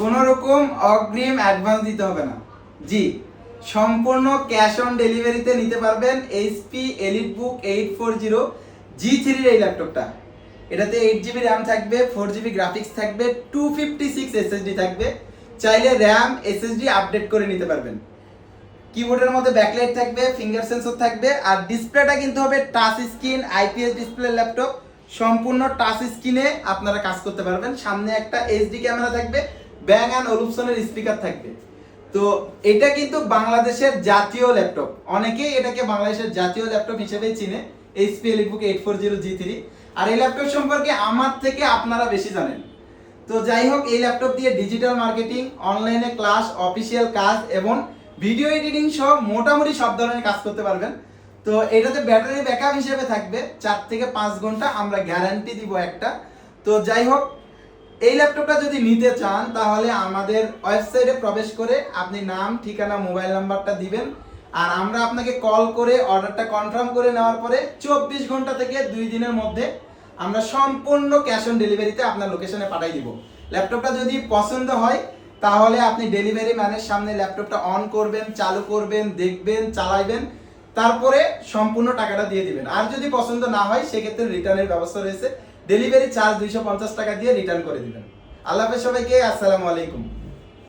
কোনো রকম অগ্রিম অ্যাডভান্স দিতে হবে না। জি, সম্পূর্ণ ক্যাশ অন ডেলিভারিতে নিতে পারবেন এইচপি এলিটবুক 840 G3 এই ল্যাপটপটা। এটাতে 8GB র্যাম থাকবে, 4GB গ্রাফিক্স থাকবে, 256 SSD থাকবে। চাইলে র্যাম SSD আপডেট করে নিতে পারবেন। কিবোর্ডের মধ্যে ব্যাকলাইট থাকবে, ফিঙ্গার সেন্সর থাকবে, আর ডিসপ্লেটা কিন্তু হবে touch screen IPS display laptop. সম্পূর্ণ টাচ স্ক্রিনে আপনারা কাজ করতে পারবেন। সামনে একটা এইচডি ক্যামেরা থাকবে, ব্যাং অ্যান্ড ওলুপসনের স্পিকার থাকবে। তো এটা কিন্তু বাংলাদেশের জাতীয় ল্যাপটপ, অনেকেই এটাকে বাংলাদেশের জাতীয় ল্যাপটপ হিসেবেই চিনে, এইচপি এলিটবুক 840 G3। আর এই ল্যাপটপ সম্পর্কে আমার থেকে আপনারা বেশি জানেন। তো যাই হোক, এই ল্যাপটপ দিয়ে ডিজিটাল মার্কেটিং, অনলাইনে ক্লাস, অফিসিয়াল কাজ এবং ভিডিও এডিটিং সহ মোটামুটি সব ধরনের কাজ করতে পারবেন। তো এটাতে ব্যাটারি ব্যাকআপ হিসেবে থাকবে 4 থেকে 5 ঘন্টা, আমরা গ্যারান্টি দিব একটা। তো যাই হোক, এই ল্যাপটপটা যদি নিতে চান তাহলে আমাদের ওয়েবসাইটে প্রবেশ করে আপনি নাম, ঠিকানা, মোবাইল নাম্বারটা দিবেন, আর আমরা আপনাকে কল করে অর্ডারটা কনফার্ম করে নেওয়ার পরে 24 ঘন্টা থেকে 2 দিনের মধ্যে আমরা সম্পূর্ণ ক্যাশ অন ডেলিভারিতে আপনার লোকেশনে পাঠিয়ে দিব। ল্যাপটপটা যদি পছন্দ হয় তাহলে আপনি ডেলিভারি ম্যানের সামনে ল্যাপটপটা অন করবেন, চালু করবেন, দেখবেন, চালাইবেন, তারপরে সম্পূর্ণ টাকাটা দিয়ে দিবেন। আর যদি পছন্দ না হয় সেক্ষেত্রে রিটার্নের ব্যবস্থা রয়েছে, ডেলিভারি চার্জ 250 টাকা দিয়ে রিটার্ন করে দিবেন। আল্লাহ হাফেজ সবাইকে, আসসালামু আলাইকুম।